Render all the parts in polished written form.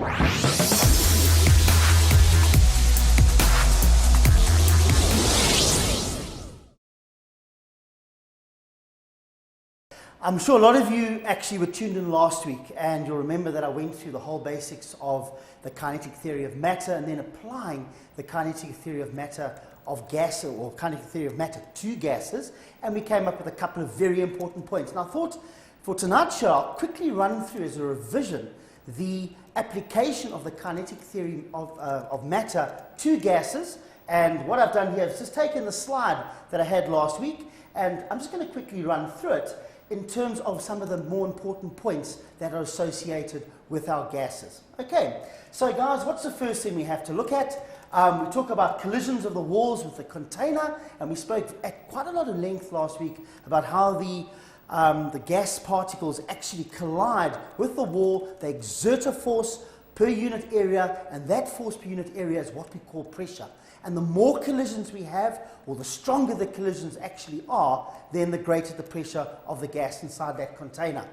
I'm sure a lot of you actually were tuned in last week, and you'll remember that I went through the whole basics of the kinetic theory of matter and then applying the kinetic theory of matter of gas, or kinetic theory of matter to gases, and we came up with a couple of very important points. And I thought for tonight's show I'll quickly run through as a revision the application of the kinetic theory of matter to gases. And what I've done here is just taken the slide that I had last week, and I'm just going to quickly run through it in terms of some of the more important points that are associated with our gases. Okay, so guys, what's the first thing we have to look at? We talk about collisions of the walls with the container, and we spoke at quite a lot of length last week about how the gas particles actually collide with the wall. They exert a force per unit area, and that force per unit area is what we call pressure. And the more collisions we have, or the stronger the collisions actually are, then the greater the pressure of the gas inside that container.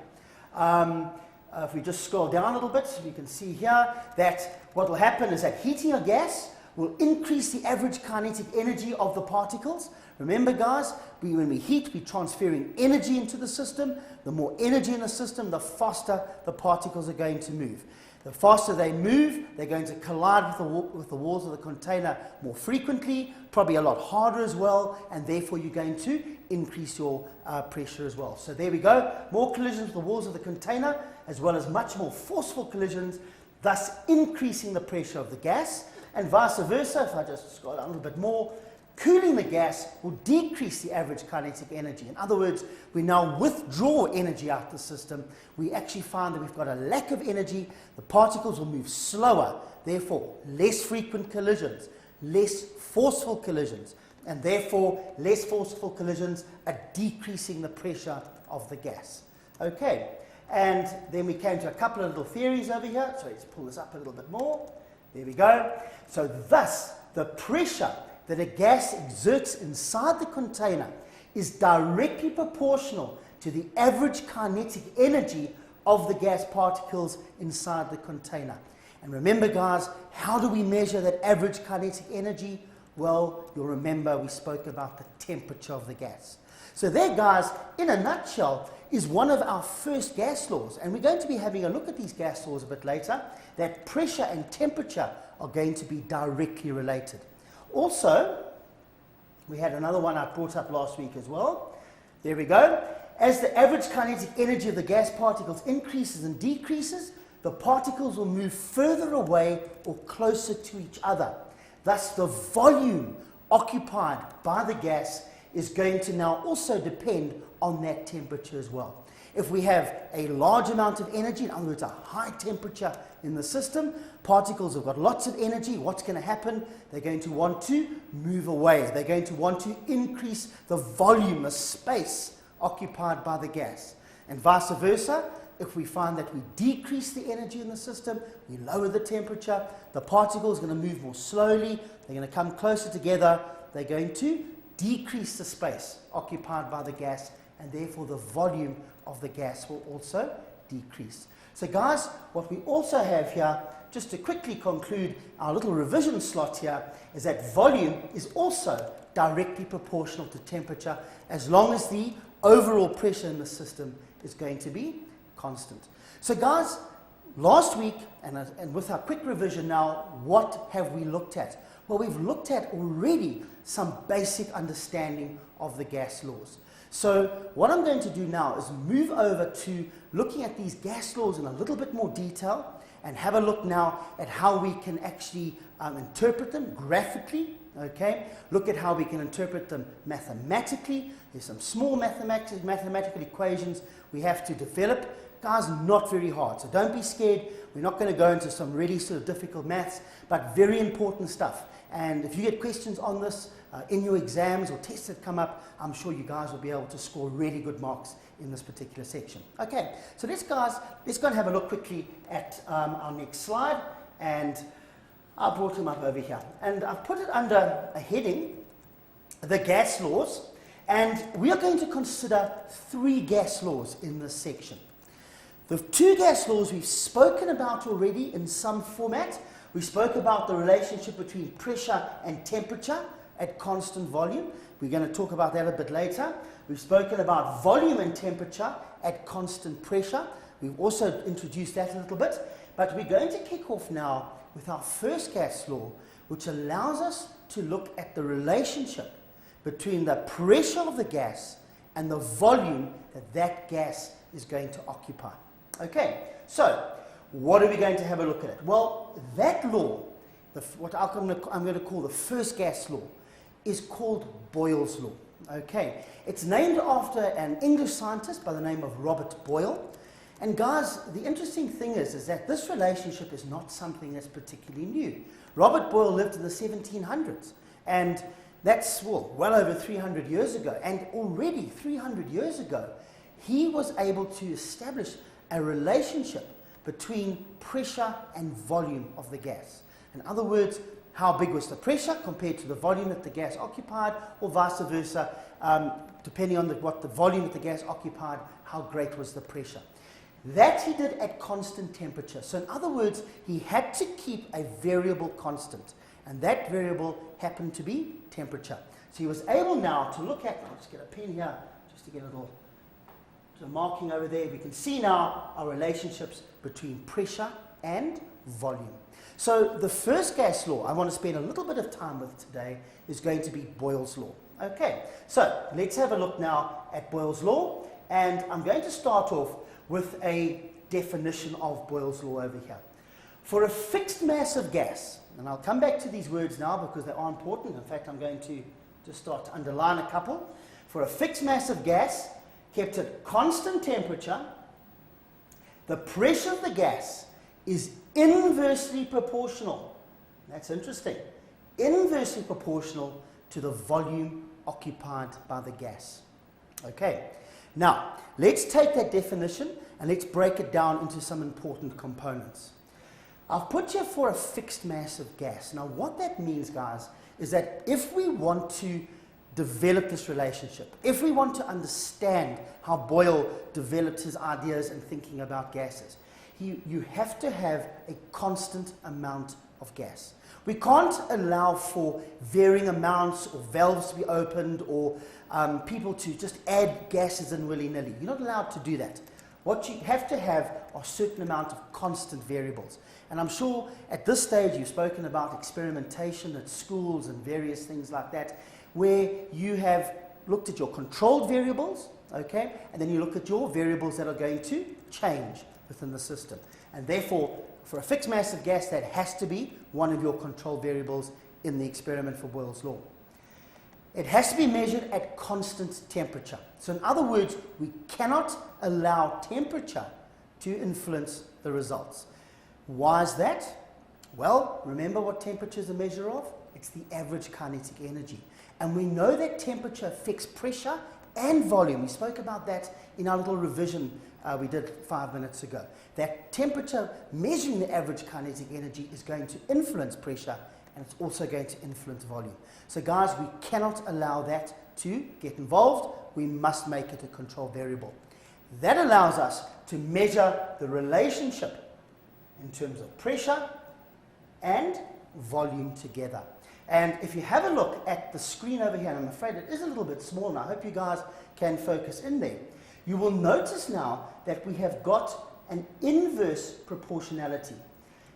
If we just scroll down a little bit, we can see here that what will happen is that heating a gas will increase the average kinetic energy of the particles. Remember guys, when we heat, we're transferring energy into the system. The more energy in the system, the faster the particles are going to move. The faster they move, they're going to collide with the walls of the container more frequently, probably a lot harder as well, and therefore you're going to increase your pressure as well. So there we go, more collisions with the walls of the container, as well as much more forceful collisions, thus increasing the pressure of the gas, and vice versa. If I just scroll down a little bit more, cooling the gas will decrease the average kinetic energy. In other words, we now withdraw energy out of the system. We actually find that we've got a lack of energy. The particles will move slower, therefore less frequent collisions, less forceful collisions, and therefore less forceful collisions are decreasing the pressure of the gas. Okay, and then we came to a couple of little theories over here. So let's pull this up a little bit more. There we go. So thus, the pressure that a gas exerts inside the container is directly proportional to the average kinetic energy of the gas particles inside the container. And remember guys, how do we measure that average kinetic energy? Well, you'll remember we spoke about the temperature of the gas. So there guys, in a nutshell, is one of our first gas laws, and we're going to be having a look at these gas laws a bit later, that pressure and temperature are going to be directly related. Also, we had another one I brought up last week as well. There we go. As the average kinetic energy of the gas particles increases and decreases, the particles will move further away or closer to each other. Thus, the volume occupied by the gas is going to now also depend on that temperature as well. If we have a large amount of energy, in other words, a high temperature in the system, particles have got lots of energy. What's going to happen? They're going to want to move away. They're going to want to increase the volume, the space occupied by the gas. And vice versa, if we find that we decrease the energy in the system, we lower the temperature, the particles are going to move more slowly, they're going to come closer together, they're going to decrease the space occupied by the gas, and therefore the volume of the gas will also decrease. So guys, what we also have here, just to quickly conclude our little revision slot here, is that volume is also directly proportional to temperature, as long as the overall pressure in the system is going to be constant. So guys, last week, and with our quick revision now, what have we looked at? Well, we've looked at already some basic understanding of the gas laws. So what I'm going to do now is move over to looking at these gas laws in a little bit more detail, and have a look now at how we can actually interpret them graphically, okay? Look at how we can interpret them mathematically. There's some small mathematical equations we have to develop. Guys, not very hard, so don't be scared. We're not going to go into some really sort of difficult maths, but very important stuff. And if you get questions on this in your exams or tests that come up, I'm sure you guys will be able to score really good marks in this particular section. Okay, so let's go and have a look quickly at our next slide. And I brought them up over here. And I've put it under a heading, the gas laws. And we are going to consider 3 gas laws in this section. The two gas laws we've spoken about already in some format. We spoke about the relationship between pressure and temperature at constant volume. We're going to talk about that a bit later. We've spoken about volume and temperature at constant pressure. We've also introduced that a little bit. But we're going to kick off now with our first gas law, which allows us to look at the relationship between the pressure of the gas and the volume that that gas is going to occupy. Okay, so what are we going to have a look at? Well, that law, what I'm going to call the first gas law, is called Boyle's law. Okay, it's named after an English scientist by the name of Robert Boyle. And guys, the interesting thing is that this relationship is not something that's particularly new. Robert Boyle lived in the 1700s, and that's well over 300 years ago. And already 300 years ago, he was able to establish a relationship between pressure and volume of the gas. In other words, how big was the pressure compared to the volume that the gas occupied, or vice versa, depending on what the volume that the gas occupied, how great was the pressure. That he did at constant temperature. So in other words, he had to keep a variable constant, and that variable happened to be temperature. So he was able now to look at, I'll just get a pen here, just to get a little marking over there. We can see now our relationships between pressure and volume. So the first gas law I want to spend a little bit of time with today is going to be Boyle's law. Okay, so let's have a look now at Boyle's law, and I'm going to start off with a definition of Boyle's law over here. For a fixed mass of gas, and I'll come back to these words now because they are important. In fact, I'm going to just start to underline a couple. For a fixed mass of gas kept at constant temperature, the pressure of the gas is inversely proportional. That's interesting. Inversely proportional to the volume occupied by the gas. Okay. Now, let's take that definition and let's break it down into some important components. I've put here for a fixed mass of gas. Now, what that means, guys, is that if we want to develop this relationship, if we want to understand how Boyle developed his ideas and thinking about gases, you have to have a constant amount of gas. We can't allow for varying amounts or valves to be opened or people to just add gases in willy-nilly. You're not allowed to do that. What you have to have are a certain amount of constant variables. And I'm sure at this stage you've spoken about experimentation at schools and various things like that, where you have looked at your controlled variables, okay, and then you look at your variables that are going to change within the system. And therefore, for a fixed mass of gas, that has to be one of your control variables in the experiment for Boyle's law. It has to be measured at constant temperature. So in other words, we cannot allow temperature to influence the results. Why is that? Well, remember what temperature is a measure of? It's the average kinetic energy. And we know that temperature affects pressure and volume. We spoke about that in our little revision we did 5 minutes ago. That temperature measuring the average kinetic energy is going to influence pressure, and it's also going to influence volume. So guys, we cannot allow that to get involved. We must make it a control variable. That allows us to measure the relationship in terms of pressure and volume together. And if you have a look at the screen over here, and I'm afraid it is a little bit small, and I hope you guys can focus in there, you will notice now that we have got an inverse proportionality.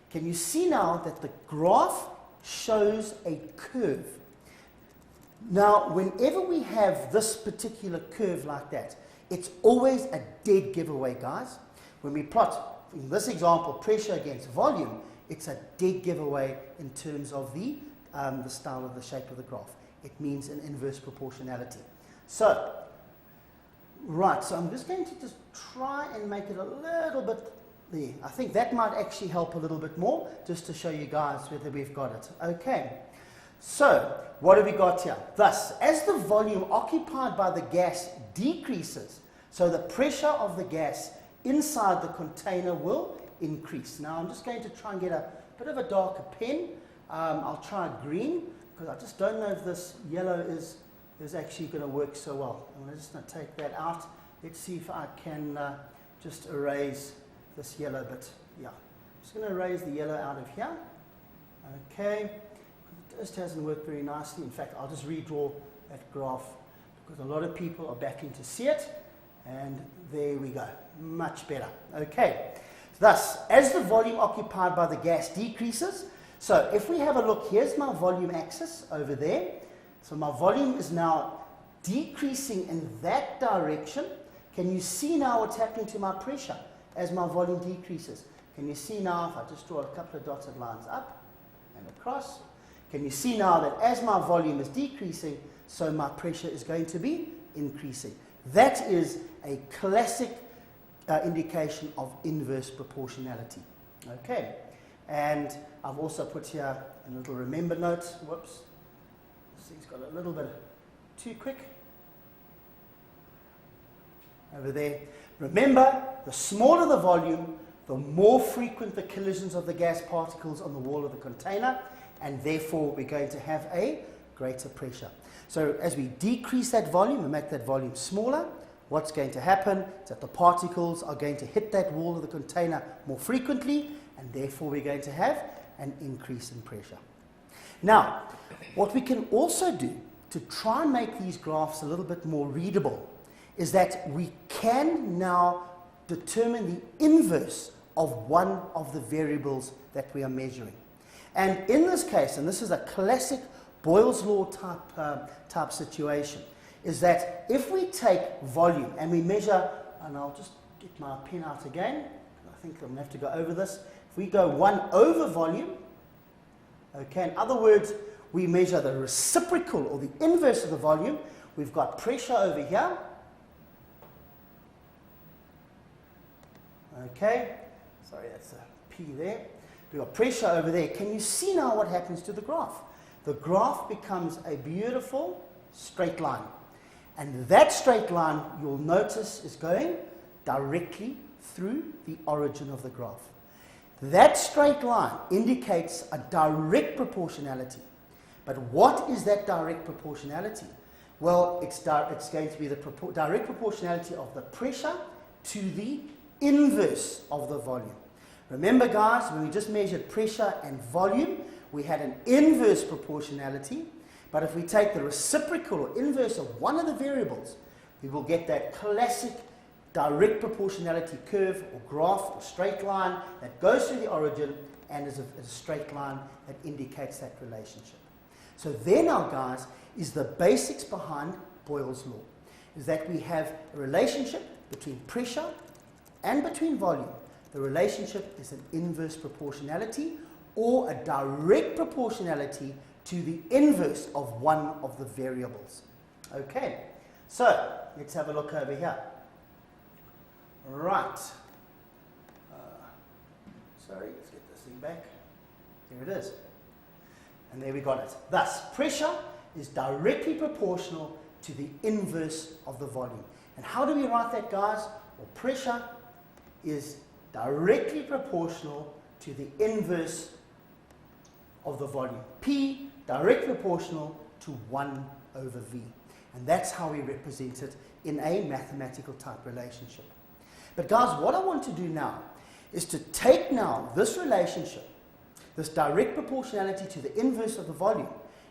Can you see now that the graph shows a curve? Now, whenever we have this particular curve like that, it's always a dead giveaway, guys. When we plot, in this example, pressure against volume, it's a dead giveaway in terms of the style of the shape of the graph. It means an inverse proportionality. So, right, so I'm just going to just try and make it a little bit there. I think that might actually help a little bit more, just to show you guys whether we've got it. Okay, so what have we got here? Thus, as the volume occupied by the gas decreases, so the pressure of the gas inside the container will increase. Now I'm just going to try and get a bit of a darker pen. I'll try green, because I just don't know if this yellow is actually going to work so well. I'm just going to take that out. Let's see if I can just erase this yellow bit. Yeah. I'm just going to erase the yellow out of here. Okay. It just hasn't worked very nicely. In fact, I'll just redraw that graph because a lot of people are backing to see it. And there we go. Much better. Okay. Thus, as the volume occupied by the gas decreases, so if we have a look, here's my volume axis over there. So my volume is now decreasing in that direction. Can you see now what's happening to my pressure as my volume decreases? Can you see now, if I just draw a couple of dotted lines up and across, can you see now that as my volume is decreasing, so my pressure is going to be increasing? That is a classic indication of inverse proportionality. Okay, and I've also put here a little remember note. Whoops, this thing's got a little bit too quick. Over there. Remember, the smaller the volume, the more frequent the collisions of the gas particles on the wall of the container, and therefore we're going to have a greater pressure. So as we decrease that volume and make that volume smaller, what's going to happen is that the particles are going to hit that wall of the container more frequently, and therefore we're going to have an increase in pressure. Now, what we can also do to try and make these graphs a little bit more readable is that we can now determine the inverse of one of the variables that we are measuring. And in this case, and this is a classic Boyle's law type situation, is that if we take volume and we measure, and I'll just get my pen out again, I think I'm going to have to go over this. If we go 1 over volume, okay, in other words, we measure the reciprocal or the inverse of the volume. We've got pressure over here. Okay, sorry, that's a P there. We've got pressure over there. Can you see now what happens to the graph? The graph becomes a beautiful straight line. And that straight line, you'll notice, is going directly through the origin of the graph. That straight line indicates a direct proportionality. But what is that direct proportionality? Well, it's going to be the direct proportionality of the pressure to the inverse of the volume. Remember, guys, when we just measured pressure and volume, we had an inverse proportionality. But if we take the reciprocal or inverse of one of the variables, we will get that classic direct proportionality curve or graph or straight line that goes through the origin and is a straight line that indicates that relationship. So there now, guys, is the basics behind Boyle's law, is that we have a relationship between pressure and between volume. The relationship is an inverse proportionality or a direct proportionality to the inverse of one of the variables. Okay, so let's have a look over here. Right. Sorry, let's get this thing back. There it is. And there we got it. Thus, pressure is directly proportional to the inverse of the volume. And how do we write that, guys? Well, pressure is directly proportional to the inverse of the volume. P directly proportional to 1 over V. And that's how we represent it in a mathematical type relationship. But guys, what I want to do now is to take now this relationship, this direct proportionality to the inverse of the volume,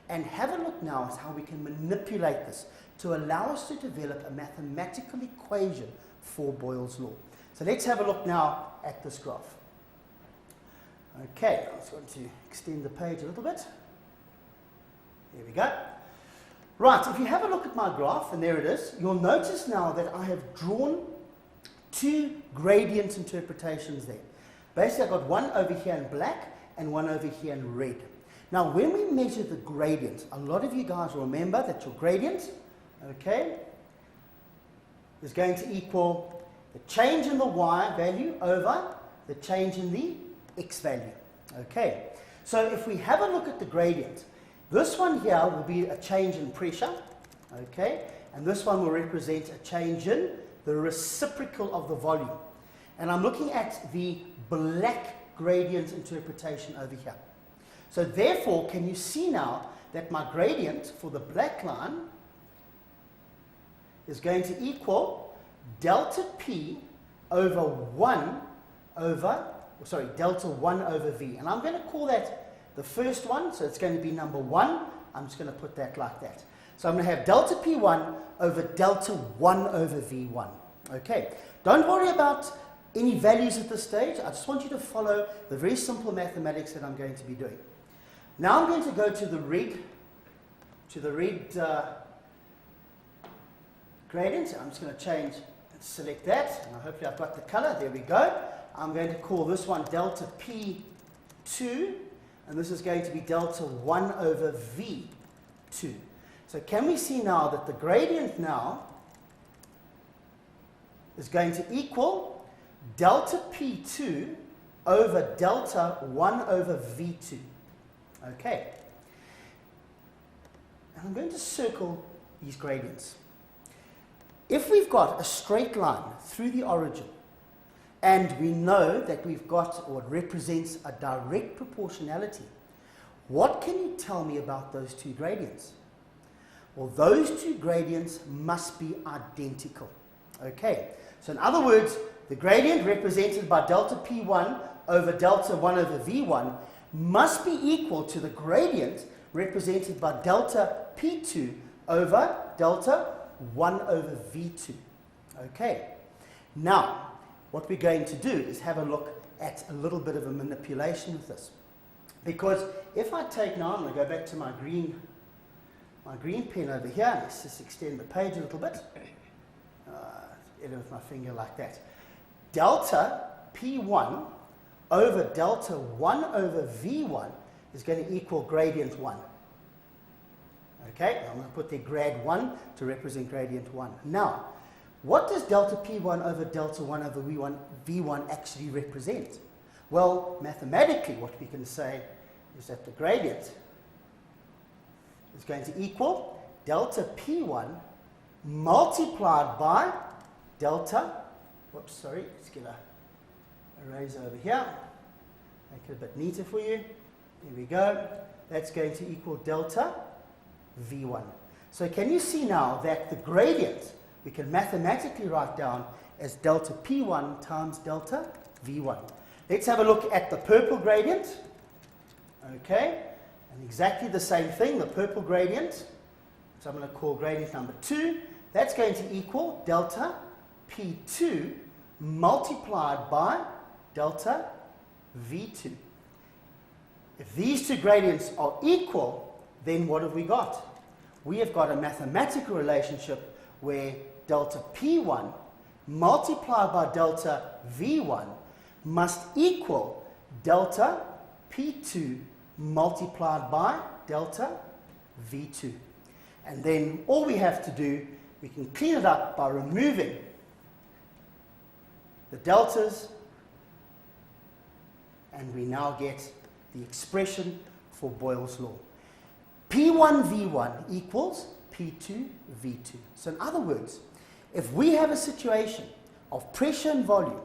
and have a look now at how we can manipulate this to allow us to develop a mathematical equation for Boyle's law. So let's have a look now at this graph. Okay, I just want to extend the page a little bit. There we go. Right, if you have a look at my graph, and there it is, you'll notice now that I have drawn 2 gradient interpretations there. Basically, I've got one over here in black and one over here in red. Now, when we measure the gradient, a lot of you guys will remember that your gradient, okay, is going to equal the change in the y value over the change in the x value. Okay, so if we have a look at the gradient, this one here will be a change in pressure, okay, and this one will represent a change in the reciprocal of the volume. And I'm looking at the black gradient interpretation over here. So therefore, can you see now that my gradient for the black line is going to equal delta P over 1 delta 1 over V. And I'm going to call that the first one, so it's going to be number 1. I'm just going to put that like that. So I'm going to have delta P1 over delta 1 over V1. Okay, don't worry about any values at this stage. I just want you to follow the very simple mathematics that I'm going to be doing. Now I'm going to go to the red gradient. I'm just going to change and select that. And hopefully I've got the color. There we go. I'm going to call this one delta P2. And this is going to be delta 1 over V2. So can we see now that the gradient now is going to equal delta P2 over delta 1 over V2. Okay. And I'm going to circle these gradients. If we've got a straight line through the origin, and we know that we've got, or it represents, a direct proportionality, what can you tell me about those two gradients? Well, those two gradients must be identical. Okay, so in other words, the gradient represented by delta P1 over delta 1 over V1 must be equal to the gradient represented by delta P2 over delta 1 over V2. Okay, now what we're going to do is have a look at a little bit of a manipulation with this. Because if I take now, I'm going to go back to my green pen over here. Let's just extend the page a little bit. Edit with my finger like that. Delta P1 over delta 1 over V1 is going to equal gradient 1. Okay, I'm going to put there grad 1 to represent gradient 1. Now, what does delta P1 over delta 1 over V1 actually represent? Well, mathematically, what we can say is that the gradient is going to equal delta P1 multiplied by delta, whoops, sorry, let's get a eraser over here, make it a bit neater for you. There we go. That's going to equal delta V1. So can you see now that the gradient we can mathematically write down as delta P1 times delta V1. Let's have a look at the purple gradient. Okay, and exactly the same thing, the purple gradient. So I'm going to call gradient number 2. That's going to equal delta P2 multiplied by delta V2. If these two gradients are equal, then what have we got? We have got a mathematical relationship where delta P1 multiplied by delta V1 must equal delta P2 multiplied by delta V2. And then all we have to do, we can clean it up by removing the deltas, and we now get the expression for Boyle's law. P1 V1 equals P2 V2. So in other words, if we have a situation of pressure and volume,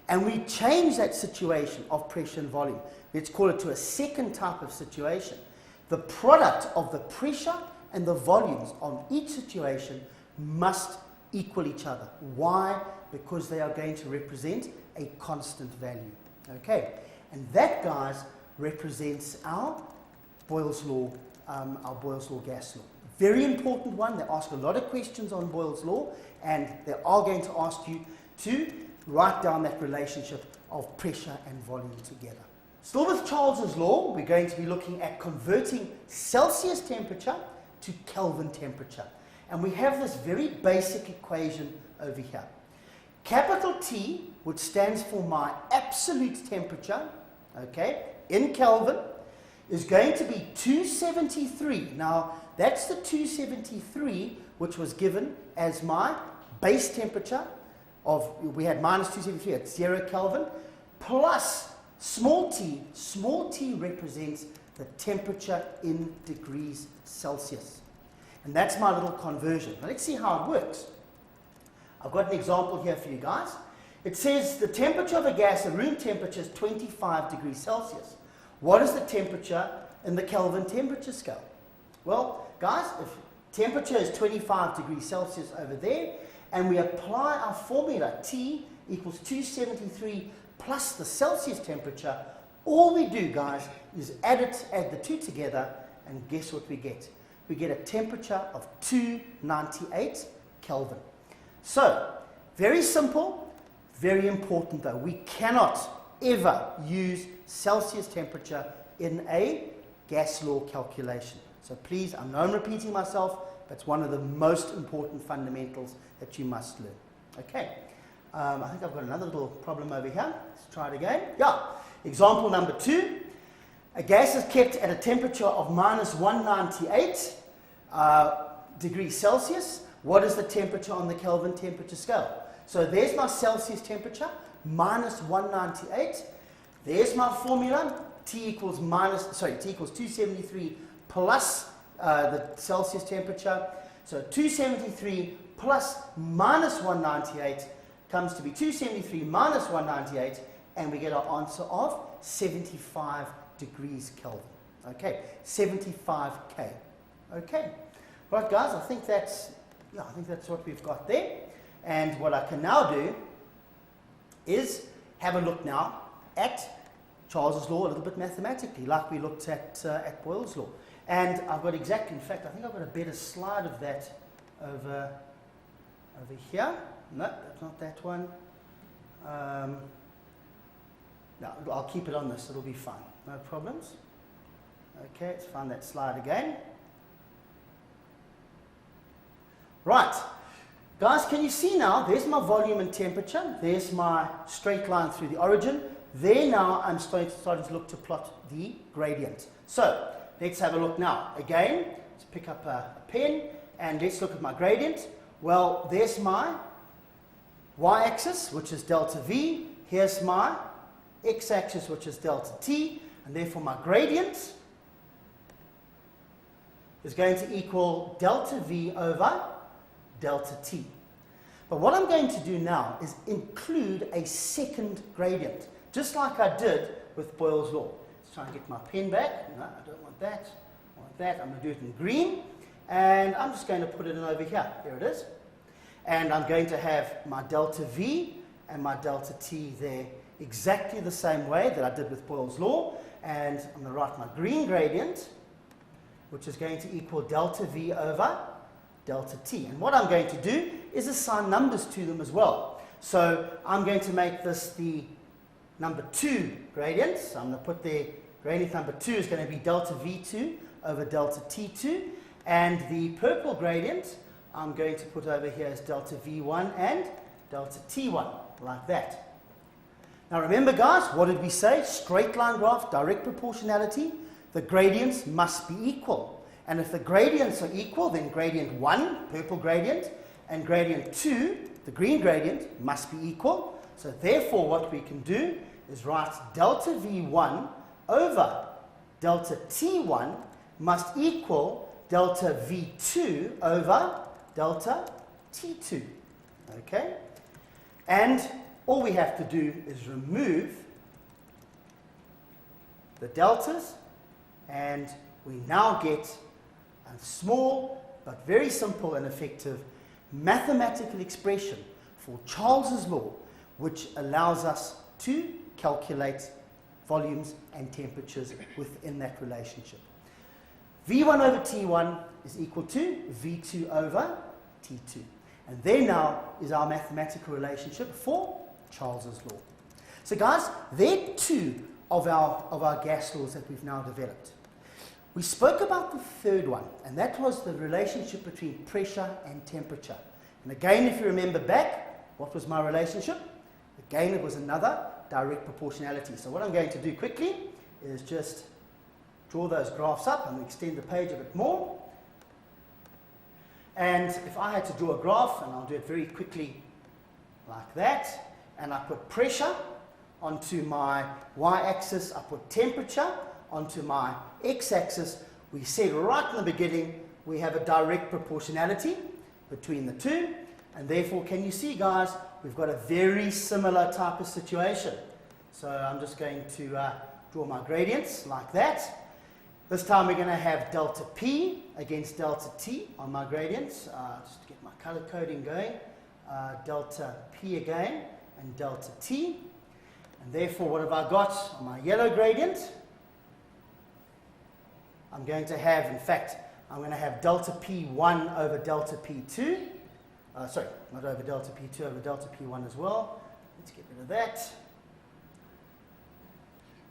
and we change that situation of pressure and volume, let's call it to a second type of situation, the product of the pressure and the volumes on each situation must equal each other. Why? Because they are going to represent a constant value. Okay, and that, guys, represents our Boyle's law, gas law. Very important one. They ask a lot of questions on Boyle's law, and they are going to ask you to write down that relationship of pressure and volume together. Still with Charles's law, we're going to be looking at converting Celsius temperature to Kelvin temperature. And we have this very basic equation over here. Capital T, which stands for my absolute temperature, okay, in Kelvin, is going to be 273. Now, that's the 273 which was given as my base temperature of, we had minus 273 at 0 Kelvin, plus small t. Small t represents the temperature in degrees Celsius. And that's my little conversion. Now let's see how it works. I've got an example here for you guys. It says the temperature of a gas, the room temperature, is 25 degrees Celsius. What is the temperature in the Kelvin temperature scale? Well, guys, if temperature is 25 degrees Celsius over there, and we apply our formula, T equals 273 plus the Celsius temperature, all we do, guys, is add the two together, and guess what we get? We get a temperature of 298 Kelvin. So, very simple, very important though. We cannot ever use Celsius temperature in a gas law calculation. So please, I know I'm repeating myself, but it's one of the most important fundamentals that you must learn. Okay, I think I've got another little problem over here. Let's try it again. Yeah, example number 2. A gas is kept at a temperature of minus 198 degrees Celsius. What is the temperature on the Kelvin temperature scale? So there's my Celsius temperature, minus 198. There's my formula. T equals 273 plus the Celsius temperature. So 273 plus minus 198 comes to be 273 minus 198, and we get our answer of 75 degrees Kelvin. Okay, 75K. Okay, right, guys. I think that's what we've got there. And what I can now do is have a look now at Charles's law a little bit mathematically, like we looked at Boyle's law. And I've got exactly, in fact, I think I've got a better slide of that over here. No, that's not that one. No, I'll keep it on this, it'll be fine. No problems. Okay, let's find that slide again. Right. Guys, can you see now? There's my volume and temperature. There's my straight line through the origin. There now I'm starting to look to plot the gradient. So, let's have a look now. Again, let's pick up a pen and let's look at my gradient. Well, there's my y-axis, which is delta V. Here's my x-axis, which is delta T. And therefore my gradient is going to equal delta V over delta T. But what I'm going to do now is include a second gradient, just like I did with Boyle's law. Let's try and get my pen back. No, I don't want that. I want that. I'm going to do it in green. And I'm just going to put it in over here. Here it is. And I'm going to have my delta V and my delta T there exactly the same way that I did with Boyle's law. And I'm going to write my green gradient, which is going to equal delta V over delta T. And what I'm going to do is assign numbers to them as well. So I'm going to make this the number 2 gradient. So I'm going to put the gradient number 2 is going to be delta V2 over delta T2. And the purple gradient I'm going to put over here as delta V1 and delta T1, like that. Now remember, guys, what did we say? Straight line graph, direct proportionality. The gradients must be equal. And if the gradients are equal, then gradient 1, purple gradient, and gradient 2, the green gradient, must be equal. So therefore, what we can do is write delta V1 over delta T1 must equal delta V2 over delta T2. Okay? And all we have to do is remove the deltas, and we now get a small but very simple and effective mathematical expression for Charles's law, which allows us to calculate volumes and temperatures within that relationship. V1 over T1 is equal to V2 over T2. And there now is our mathematical relationship for Charles's law. So guys, there are 2 of our gas laws that we've now developed. We spoke about the third one, and that was the relationship between pressure and temperature. And again, if you remember back, what was my relationship? Again, it was another direct proportionality. So what I'm going to do quickly is just draw those graphs up and extend the page a bit more. And if I had to draw a graph, and I'll do it very quickly like that, and I put pressure onto my y-axis, I put temperature onto my x-axis, we said right in the beginning we have a direct proportionality between the two, and therefore, can you see, guys, we've got a very similar type of situation. So I'm just going to draw my gradients like that. This time we're going to have delta P against delta T on my gradients. Just to get my color coding going. Delta P again and delta T. And therefore, what have I got on my yellow gradient? I'm going to have, in fact, I'm going to have delta P1 over delta P2. Sorry, not over delta P2, over delta P1 as well. Let's get rid of that.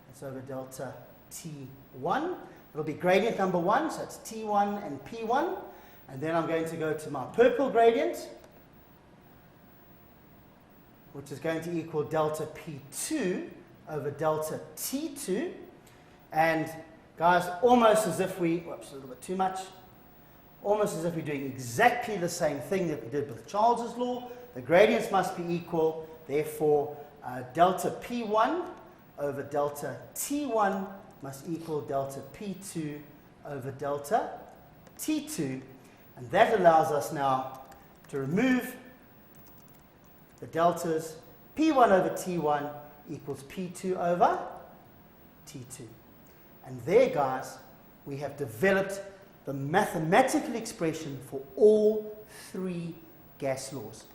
That's over delta T1. It'll be gradient number 1, so it's T1 and P1. And then I'm going to go to my purple gradient, which is going to equal delta P2 over delta T2. And guys, almost as if we, whoops, a little bit too much, almost as if we're doing exactly the same thing that we did with Charles's law. The gradients must be equal, therefore delta P1 over delta T1 must equal delta P2 over delta T2. And that allows us now to remove the deltas. P1 over T1 equals P2 over T2. And there, guys, we have developed the mathematical expression for all three gas laws.